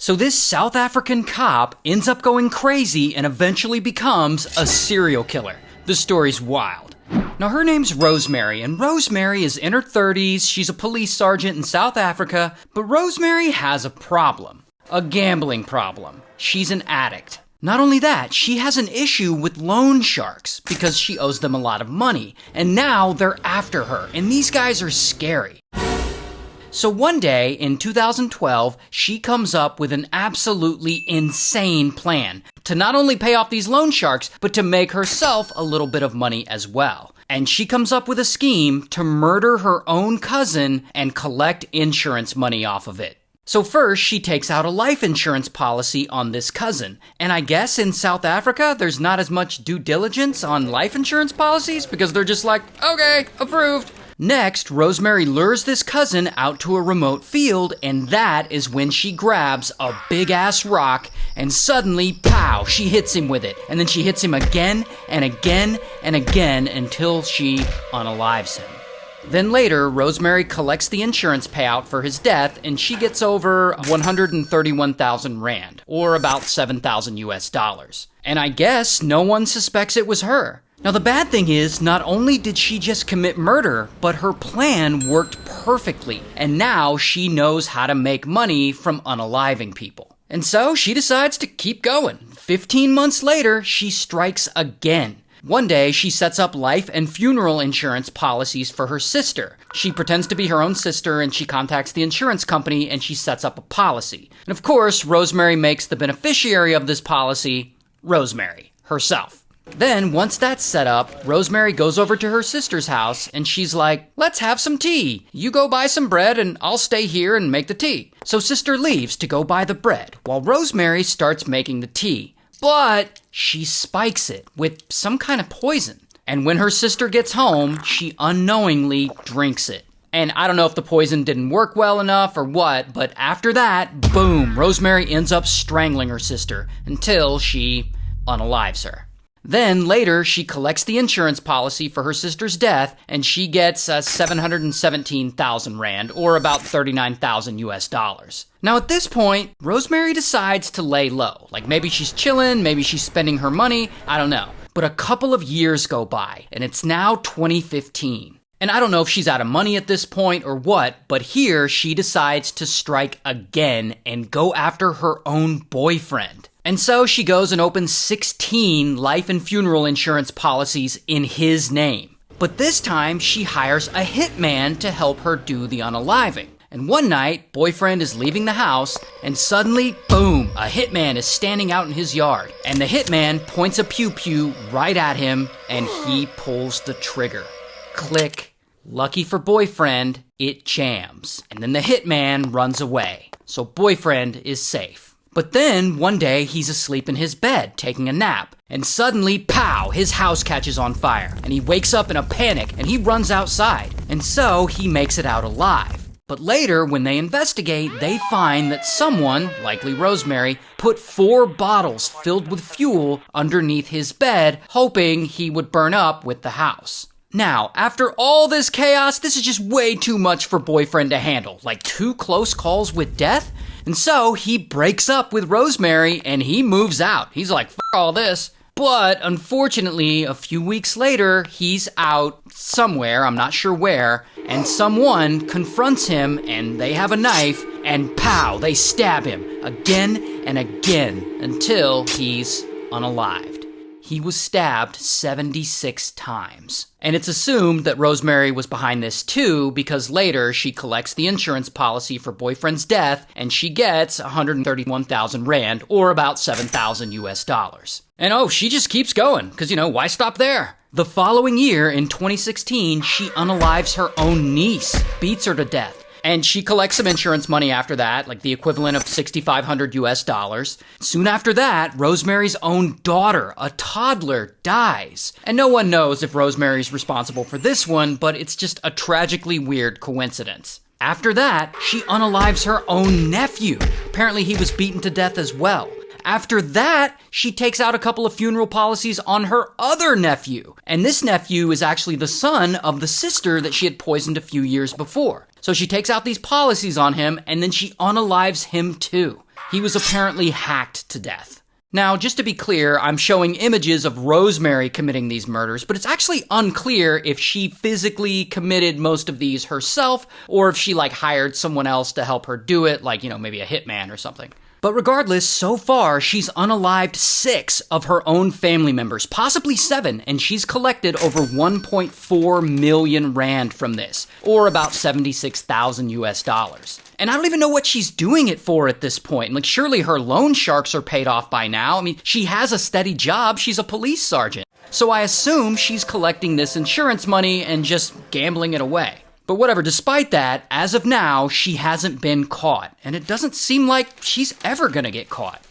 So this South African cop ends up going crazy and eventually becomes a serial killer. The story's wild. Now her name's Rosemary, and Rosemary is in her 30s, she's a police sergeant in South Africa, but Rosemary has a problem. A gambling problem. She's an addict. Not only that, she has an issue with loan sharks because she owes them a lot of money, and now they're after her, and these guys are scary. So one day in 2012, she comes up with an absolutely insane plan to not only pay off these loan sharks, but to make herself a little bit of money as well. And she comes up with a scheme to murder her own cousin and collect insurance money off of it. So first, she takes out a life insurance policy on this cousin. And I guess in South Africa, there's not as much due diligence on life insurance policies because they're just like, okay, approved. Next, Rosemary lures this cousin out to a remote field, and that is when she grabs a big-ass rock, and suddenly, pow, she hits him with it. And then she hits him again and again and again until she unalives him. Then later, Rosemary collects the insurance payout for his death, and she gets over 131,000 rand, or about 7,000 US dollars. And I guess no one suspects it was her. Now the bad thing is, not only did she just commit murder, but her plan worked perfectly, and now she knows how to make money from unaliving people. And so she decides to keep going. 15 months later, she strikes again. One day, she sets up life and funeral insurance policies for her sister. She pretends to be her own sister, and she contacts the insurance company, and she sets up a policy. And of course, Rosemary makes the beneficiary of this policy Rosemary herself. Then, once that's set up, Rosemary goes over to her sister's house, and she's like, let's have some tea. You go buy some bread, and I'll stay here and make the tea. So sister leaves to go buy the bread, while Rosemary starts making the tea. But she spikes it with some kind of poison. And when her sister gets home, she unknowingly drinks it. And I don't know if the poison didn't work well enough or what, but after that, boom, Rosemary ends up strangling her sister until she unalives her. Then later, she collects the insurance policy for her sister's death, and she gets 717,000 rand, or about 39,000 US dollars. Now at this point, Rosemary decides to lay low. Like maybe she's chilling, maybe she's spending her money, I don't know. But a couple of years go by, and it's now 2015. And I don't know if she's out of money at this point or what, but here she decides to strike again and go after her own boyfriend. And so she goes and opens 16 life and funeral insurance policies in his name. But this time, she hires a hitman to help her do the unaliving. And one night, boyfriend is leaving the house, and suddenly, boom, a hitman is standing out in his yard. And the hitman points a pew-pew right at him, and he pulls the trigger. Click. Lucky for boyfriend, it jams. And then the hitman runs away. So boyfriend is safe. But then, one day, he's asleep in his bed, taking a nap. And suddenly, pow, his house catches on fire. And he wakes up in a panic, and he runs outside. And so, he makes it out alive. But later, when they investigate, they find that someone, likely Rosemary, put 4 bottles filled with fuel underneath his bed, hoping he would burn up with the house. Now, after all this chaos, this is just way too much for boyfriend to handle. Like 2 close calls with death? And so he breaks up with Rosemary and he moves out. He's like, f*** all this. But unfortunately, a few weeks later, he's out somewhere, I'm not sure where, and someone confronts him and they have a knife and pow, they stab him again and again until he's unalived. He was stabbed 76 times. And it's assumed that Rosemary was behind this too because later she collects the insurance policy for boyfriend's death and she gets 131,000 rand or about 7,000 US dollars. And oh, she just keeps going because, why stop there? The following year in 2016, she unalives her own niece, beats her to death. And she collects some insurance money after that, like the equivalent of 6,500 US dollars. Soon after that, Rosemary's own daughter, a toddler, dies. And no one knows if Rosemary's responsible for this one, but it's just a tragically weird coincidence. After that, she unalives her own nephew. Apparently he was beaten to death as well. After that, she takes out a couple of funeral policies on her other nephew. And this nephew is actually the son of the sister that she had poisoned a few years before. So she takes out these policies on him, and then she unalives him too. He was apparently hacked to death. Now, just to be clear, I'm showing images of Rosemary committing these murders, but it's actually unclear if she physically committed most of these herself, or if she, hired someone else to help her do it, maybe a hitman or something. But regardless, so far, she's unalived 6 of her own family members, possibly 7, and she's collected over 1.4 million rand from this, or about 76,000 US dollars. And I don't even know what she's doing it for at this point. Surely her loan sharks are paid off by now. I mean, she has a steady job. She's a police sergeant. So I assume she's collecting this insurance money and just gambling it away. But whatever, despite that, as of now, she hasn't been caught. And it doesn't seem like she's ever gonna get caught.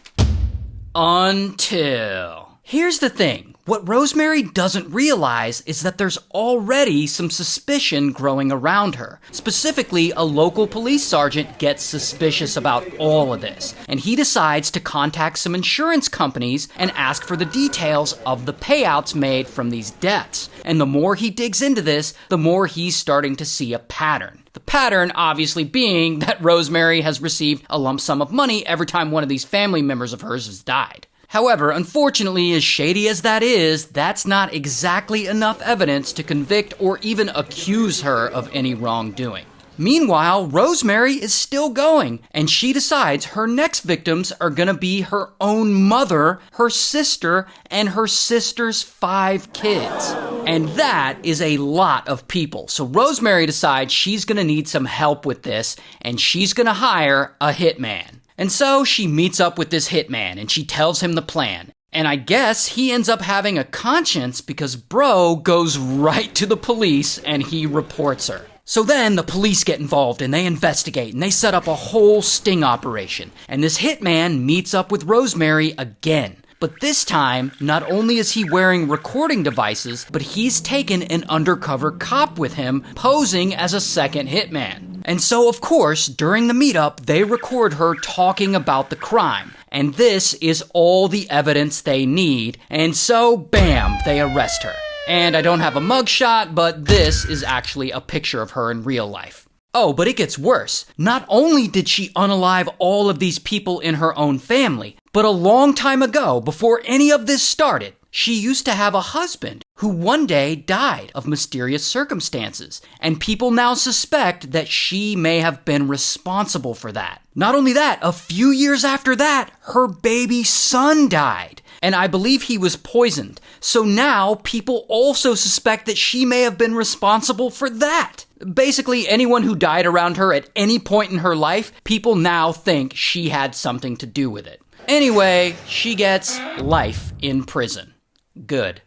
Until... Here's the thing. What Rosemary doesn't realize is that there's already some suspicion growing around her. Specifically, a local police sergeant gets suspicious about all of this, and he decides to contact some insurance companies and ask for the details of the payouts made from these deaths. And the more he digs into this, the more he's starting to see a pattern. The pattern, obviously, being that Rosemary has received a lump sum of money every time one of these family members of hers has died. However, unfortunately, as shady as that is, that's not exactly enough evidence to convict or even accuse her of any wrongdoing. Meanwhile, Rosemary is still going, and she decides her next victims are gonna be her own mother, her sister, and her sister's 5 kids. And that is a lot of people. So Rosemary decides she's gonna need some help with this, and she's gonna hire a hitman. And so she meets up with this hitman and she tells him the plan. And I guess he ends up having a conscience because bro goes right to the police and he reports her. So then the police get involved and they investigate and they set up a whole sting operation. And this hitman meets up with Rosemary again. But this time, not only is he wearing recording devices, but he's taken an undercover cop with him posing as a second hitman. And so, of course, during the meetup, they record her talking about the crime. And this is all the evidence they need. And so, bam, they arrest her. And I don't have a mugshot, but this is actually a picture of her in real life. Oh, but it gets worse. Not only did she unalive all of these people in her own family, but a long time ago, before any of this started, she used to have a husband who one day died of mysterious circumstances, and people now suspect that she may have been responsible for that. Not only that, a few years after that, her baby son died, and I believe he was poisoned. So now people also suspect that she may have been responsible for that. Basically, anyone who died around her at any point in her life, people now think she had something to do with it. Anyway, she gets life in prison. Good.